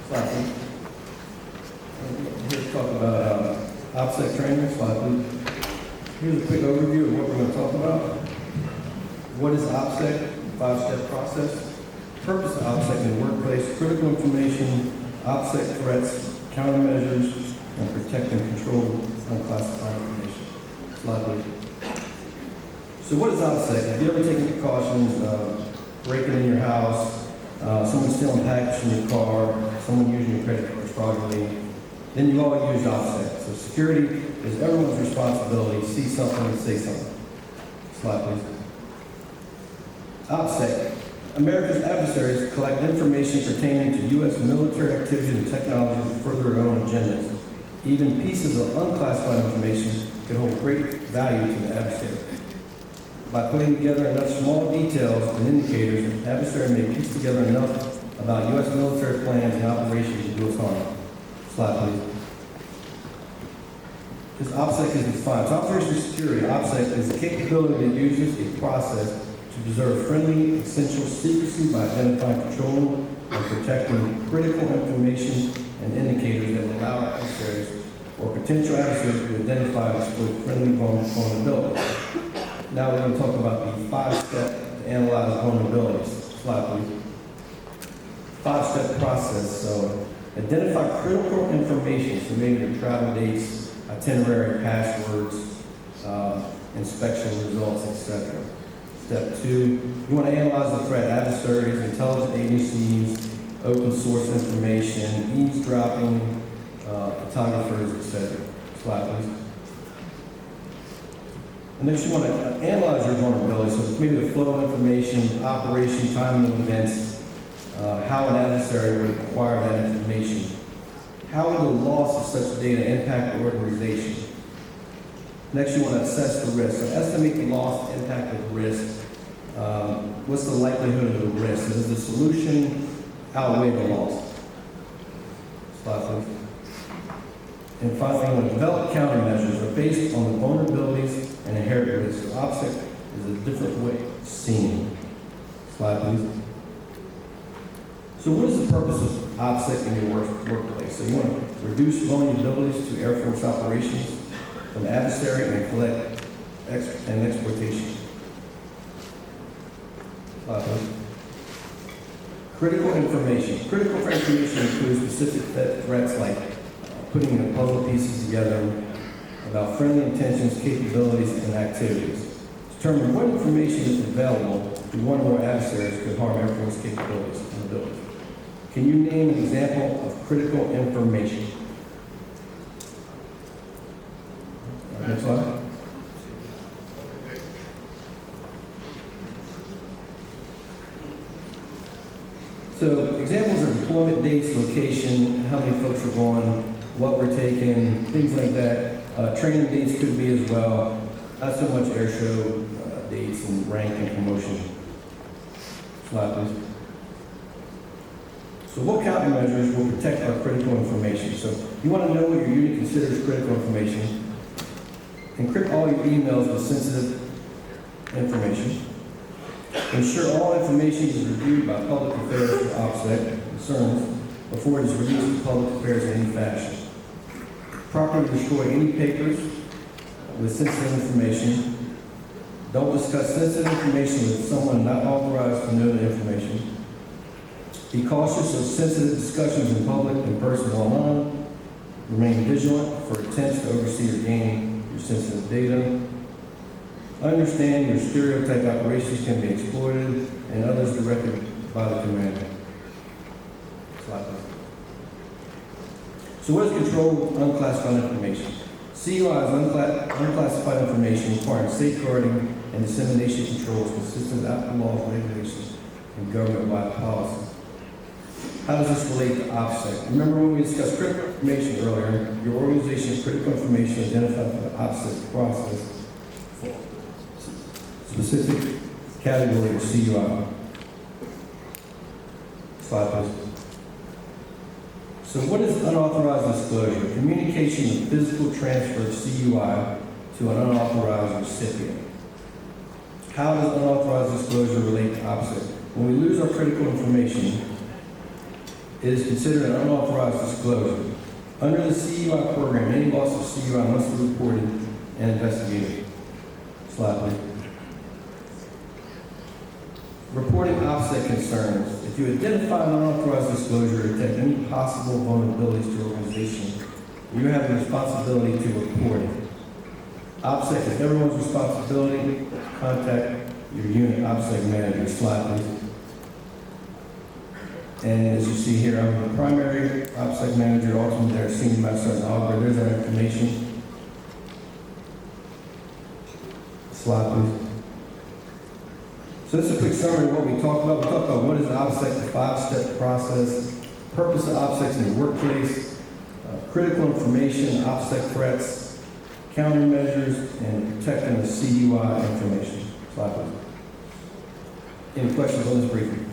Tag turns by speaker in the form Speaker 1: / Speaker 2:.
Speaker 1: Slide, please. Here to talk about OPSEC training. Slide, please. Here's a quick overview of what we're going to talk about. What is OPSEC? 5-step process. Purpose of OPSEC in the workplace, critical information, OPSEC threats, countermeasures, and protect and control unclassified information. Slide, please. So what is OPSEC? Have you ever taken precautions, breaking in your house, someone stealing package from your car, someone using your credit card fraudulently? Then you all use OPSEC. So security is everyone's responsibility. See something and say something. Slide, please. OPSEC. America's adversaries collect information pertaining to U.S. military activity and technology to further their own agendas. Even pieces of unclassified information can hold great value to the adversary. By putting together enough small details and indicators, the adversary may piece together enough about U.S. military plans and operations to do us harm. Slide, please. This OPSEC is defined. So operational security, OPSEC is the capability that uses a process to preserve friendly, essential secrecy by identifying, controlling, and protecting critical information and indicators that will allow adversaries or potential adversaries to identify and exploit friendly vulnerabilities. Now we're going to talk about the 5-step to analyze vulnerabilities. Slide, please. 5-step process. So identify critical information, so maybe your travel dates, itinerary, passwords, inspection results, etc. Step 2, you want to analyze the threat, adversaries, intelligence agencies, open source information, eavesdropping, photographers, etc. Slide, please. And next you want to analyze your vulnerabilities, so maybe the flow of information, operation, timing of events, how an adversary would acquire that information. How will the loss of such data impact the organization? Next, you want to assess the risk. So estimate the loss, impact of the risk. What's the likelihood of the risk? Does the solution outweigh the loss? Slide, please. And finally, you want to develop countermeasures that are based on the vulnerabilities and inherent risks. So OPSEC is a different way of seeing it. Slide, please. So what is the purpose of OPSEC in your workplace? So you want to reduce vulnerabilities to Air Force operations from adversary and collect and exploitation. Critical information. Critical information includes specific threats like putting the puzzle pieces together about friendly intentions, capabilities, and activities. Determine what information is available to one or more adversaries could harm Air Force capabilities and abilities. Can you name an example of critical information? Next slide. So examples are deployment dates, location, how many folks are going, what we're taking, things like that. Training dates could be as well. Not so much air show dates and rank and promotion. Slide, please. So what countermeasures will protect our critical information? So you want to know what your unit considers critical information. Encrypt all your emails with sensitive information. Ensure all information is reviewed by public affairs for OPSEC concerns before it is released to public affairs in any fashion. Properly destroy any papers with sensitive information. Don't discuss sensitive information with someone not authorized to know the information. Be cautious of sensitive discussions in public, in person, or online. Remain vigilant for attempts to oversee or gain your sensitive data. Understand your stereotype operations can be exploited and others directed by the commander. Slide, please. So what is control of unclassified information? CUI is unclassified information requiring safeguarding and dissemination controls consistent with applicable laws, regulations, and government-wide policies. How does this relate to OPSEC? Remember when we discussed critical information earlier, your organization's critical information identified for the OPSEC process for specific category of CUI. Slide, please. So what is unauthorized disclosure? Communication of physical transfer of CUI to an unauthorized recipient. How does unauthorized disclosure relate to OPSEC? When we lose our critical information, It is considered an unauthorized disclosure. Under the CUI program, any loss of CUI must be reported and investigated. Slide, please. Reporting OPSEC concerns. If you identify an unauthorized disclosure or detect any possible vulnerabilities to your organization, you have the responsibility to report it. OPSEC is everyone's responsibility. Contact your unit OPSEC manager. Slide, please. And as you see here, I'm the primary OPSEC manager, ultimately their senior master sergeant auditor. There's our information. Slide, please. So this is a quick summary of what we talked about. We talked about what is OPSEC, the 5-step process, purpose of OPSEC in the workplace, critical information, OPSEC threats, countermeasures, and protecting the CUI information. Slide, please. Any questions on this briefing?